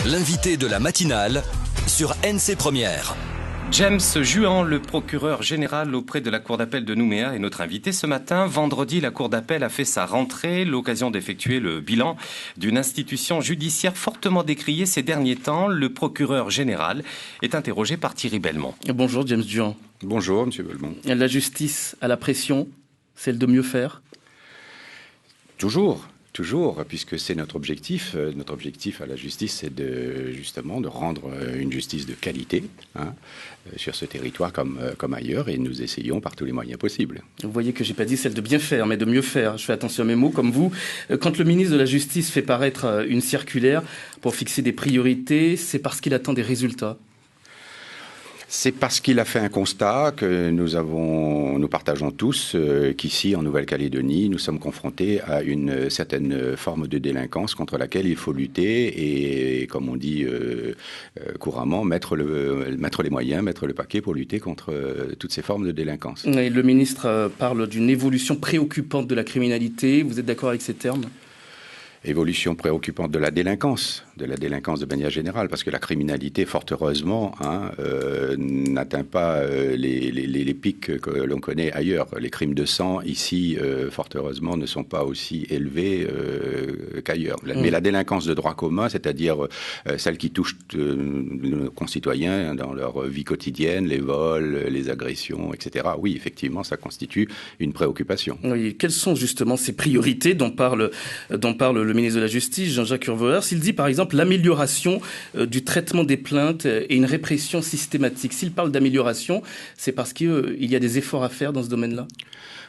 L'invité de la matinale sur NC Première. James Juan, le procureur général auprès de la Cour d'appel de Nouméa, est notre invité ce matin. Vendredi, la Cour d'appel a fait sa rentrée, l'occasion d'effectuer le bilan d'une institution judiciaire fortement décriée ces derniers temps. Le procureur général est interrogé par Thierry Belmont. Bonjour James Juan. Bonjour Monsieur Belmont. La justice à la pression, celle de mieux faire ? Toujours, puisque c'est notre objectif. Notre objectif à la justice, c'est justement de rendre une justice de qualité sur ce territoire comme ailleurs, et nous essayons par tous les moyens possibles. Vous voyez que j'ai pas dit celle de bien faire, mais de mieux faire. Je fais attention à mes mots, comme vous. Quand le ministre de la Justice fait paraître une circulaire pour fixer des priorités, c'est parce qu'il attend des résultats. C'est parce qu'il a fait un constat que nous partageons tous qu'ici, en Nouvelle-Calédonie, nous sommes confrontés à une certaine forme de délinquance contre laquelle il faut lutter et, comme on dit couramment, mettre les moyens, mettre le paquet pour lutter contre toutes ces formes de délinquance. Et le ministre parle d'une évolution préoccupante de la criminalité. Vous êtes d'accord avec ces termes ? Évolution préoccupante de la délinquance de manière générale, parce que la criminalité, fort heureusement, n'atteint pas les pics que l'on connaît ailleurs. Les crimes de sang, ici, fort heureusement, ne sont pas aussi élevés qu'ailleurs. Mais la délinquance de droit commun, c'est-à-dire celle qui touche nos concitoyens dans leur vie quotidienne, les vols, les agressions, etc., oui, effectivement, ça constitue une préoccupation. Oui, quelles sont justement ces priorités dont parle le ministre de la Justice, Jean-Jacques Urvoas? Il dit par exemple l'amélioration du traitement des plaintes et une répression systématique. S'il parle d'amélioration, c'est parce qu'il y a des efforts à faire dans ce domaine-là?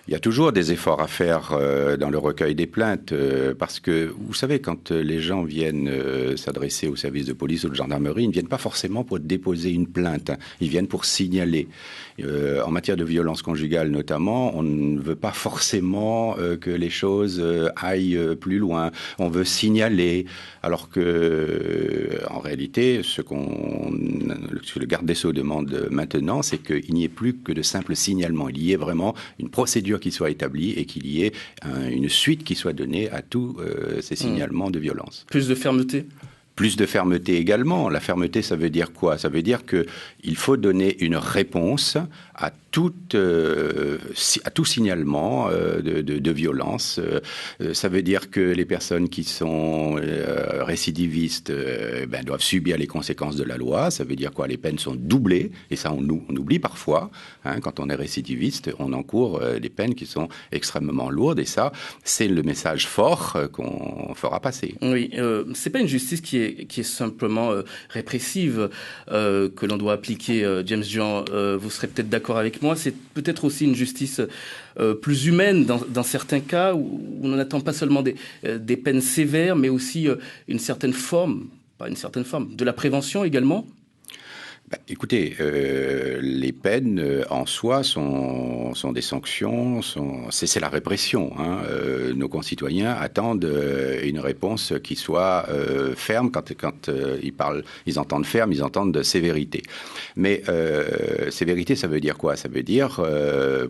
Il y a toujours des efforts à faire dans le recueil des plaintes, parce que, vous savez, quand les gens viennent s'adresser au service de police ou de gendarmerie, ils ne viennent pas forcément pour déposer une plainte, ils viennent pour signaler. En matière de violence conjugale notamment, on ne veut pas forcément que les choses aillent plus loin. On veut signaler, alors que, en réalité, ce que le garde des Sceaux demande maintenant, c'est qu'il n'y ait plus que de simples signalements. Il y ait vraiment une procédure qui soit établie et qu'il y ait une suite qui soit donnée à tous ces signalements de violence. Plus de fermeté ? Plus de fermeté également. La fermeté, ça veut dire quoi? Ça veut dire qu'il faut donner une réponse à tout signalement de violence. Ça veut dire que les personnes qui sont récidivistes doivent subir les conséquences de la loi. Ça veut dire quoi? Les peines sont doublées, et ça on oublie parfois. Quand on est récidiviste, on encourt des peines qui sont extrêmement lourdes, et ça, c'est le message fort qu'on fera passer. Oui, c'est pas une justice qui est simplement répressive que l'on doit appliquer, James Juan. Vous serez peut-être d'accord avec moi, c'est peut-être aussi une justice plus humaine dans certains cas où on n'attend pas seulement des peines sévères, mais aussi une certaine forme, de la prévention également. Écoutez, les peines en soi sont des sanctions, c'est la répression. Nos concitoyens attendent une réponse qui soit ferme. Quand ils entendent ferme, ils entendent de sévérité. Mais sévérité, ça veut dire quoi? Ça veut dire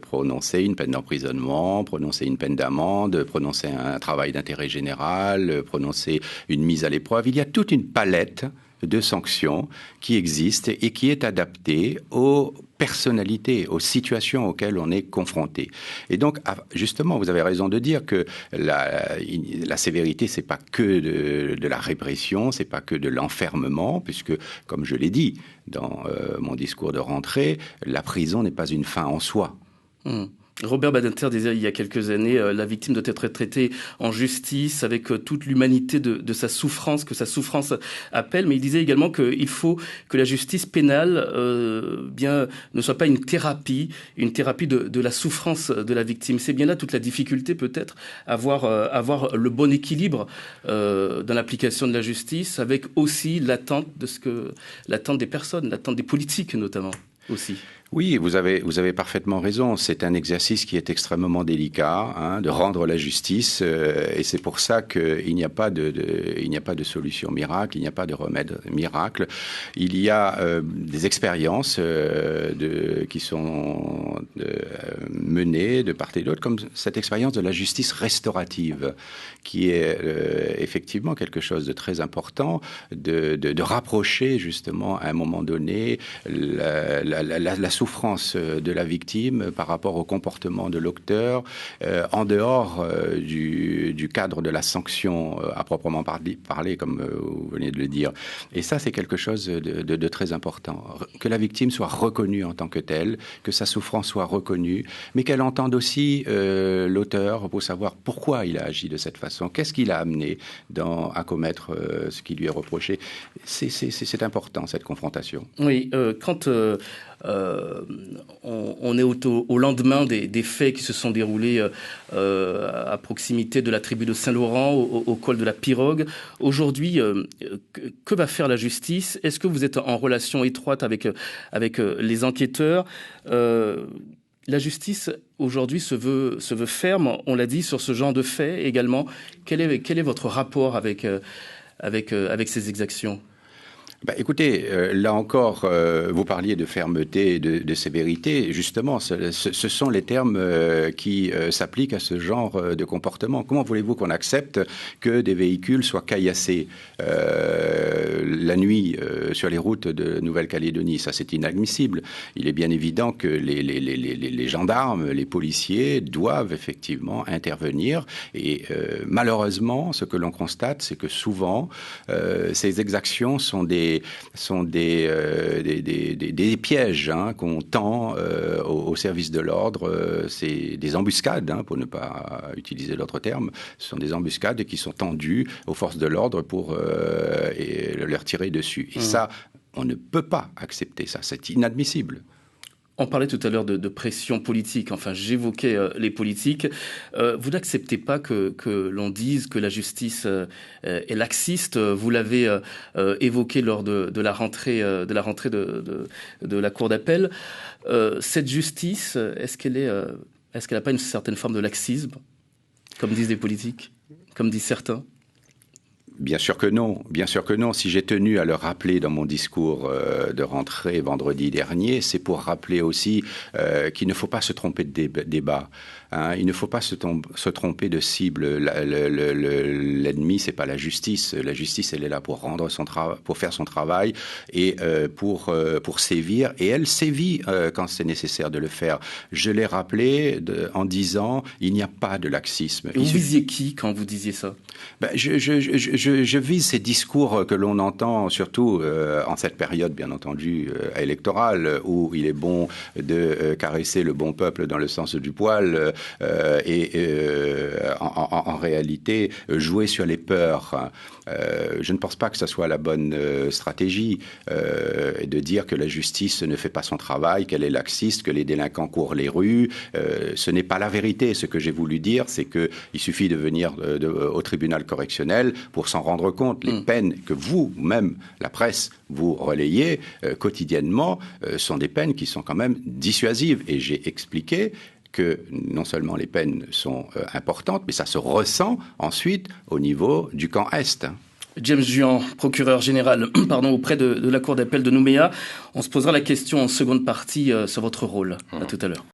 prononcer une peine d'emprisonnement, prononcer une peine d'amende, prononcer un travail d'intérêt général, prononcer une mise à l'épreuve. Il y a toute une palette de sanctions qui existent et qui est adaptée aux personnalités, aux situations auxquelles on est confronté. Et donc, justement, vous avez raison de dire que la sévérité, c'est pas que de la répression, c'est pas que de l'enfermement, puisque, comme je l'ai dit dans mon discours de rentrée, la prison n'est pas une fin en soi. Robert Badinter disait il y a quelques années la victime doit être traitée en justice avec toute l'humanité de sa souffrance, que sa souffrance appelle, mais il disait également qu'il faut que la justice pénale ne soit pas une thérapie de la souffrance de la victime. C'est bien là toute la difficulté peut-être, avoir le bon équilibre dans l'application de la justice, avec aussi l'attente des personnes, l'attente des politiques notamment aussi. Oui, vous avez parfaitement raison. C'est un exercice qui est extrêmement délicat, hein, de rendre la justice, et c'est pour ça qu'il n'y a pas il n'y a pas de solution miracle, il n'y a pas de remède miracle. Il y a des expériences qui sont menées de part et d'autre, comme cette expérience de la justice restaurative, qui est effectivement quelque chose de très important, de rapprocher justement à un moment donné la souffrance de la victime par rapport au comportement de l'auteur, en dehors du cadre de la sanction à proprement parler, comme vous venez de le dire. Et ça, c'est quelque chose de très important. Que la victime soit reconnue en tant que telle, que sa souffrance soit reconnue, mais qu'elle entende aussi l'auteur pour savoir pourquoi il a agi de cette façon, qu'est-ce qui l'a amené à commettre ce qui lui est reproché. C'est important, cette confrontation. Oui, quand on est au lendemain des faits qui se sont déroulés à proximité de la tribu de Saint-Laurent, au col de la Pirogue, aujourd'hui, que va faire la justice? Est-ce que vous êtes en relation étroite avec les enquêteurs? La justice, aujourd'hui, se veut ferme, on l'a dit, sur ce genre de faits également. Quel est votre rapport avec ces exactions? Écoutez, là encore, vous parliez de fermeté, de sévérité. Justement, ce sont les termes qui s'appliquent à ce genre de comportement. Comment voulez-vous qu'on accepte que des véhicules soient caillassés la nuit sur les routes de Nouvelle-Calédonie? Ça, c'est inadmissible. Il est bien évident que les gendarmes, les policiers doivent effectivement intervenir. Et malheureusement, ce que l'on constate, c'est que souvent, ces exactions sont des pièges, hein, qu'on tend au service de l'ordre. C'est des embuscades, hein, pour ne pas utiliser d'autres termes. Ce sont des embuscades qui sont tendues aux forces de l'ordre pour leur tirer dessus. Et ça, on ne peut pas accepter ça. C'est inadmissible. On parlait tout à l'heure de pression politique, enfin j'évoquais les politiques. Vous n'acceptez pas que l'on dise que la justice est laxiste. Vous l'avez évoqué lors de la rentrée de la Cour d'appel. Cette justice, est-ce qu'elle n'a pas une certaine forme de laxisme, comme disent les politiques, comme disent certains? Bien sûr que non, bien sûr que non. Si j'ai tenu à le rappeler dans mon discours de rentrée vendredi dernier, c'est pour rappeler aussi qu'il ne faut pas se tromper de débat. Hein. Il ne faut pas se tromper de cible. L'ennemi, c'est pas la justice. La justice, elle est là pour pour faire son travail et pour sévir. Et elle sévit quand c'est nécessaire de le faire. Je l'ai rappelé en disant, il n'y a pas de laxisme. Et vous visiez qui quand vous disiez ça? Je vise ces discours que l'on entend, surtout en cette période, bien entendu, électorale, où il est bon de caresser le bon peuple dans le sens du poil en réalité, jouer sur les peurs. Je ne pense pas que ce soit la bonne stratégie de dire que la justice ne fait pas son travail, qu'elle est laxiste, que les délinquants courent les rues. Ce n'est pas la vérité. Ce que j'ai voulu dire, c'est qu'il suffit de venir au tribunal correctionnel pour s'en rendre compte. Les peines que vous-même, la presse, vous relayez quotidiennement sont des peines qui sont quand même dissuasives. Et j'ai expliqué que non seulement les peines sont importantes, mais ça se ressent ensuite au niveau du camp Est. James Juan, procureur général auprès de la Cour d'appel de Nouméa. On se posera la question en seconde partie sur votre rôle. À tout à l'heure.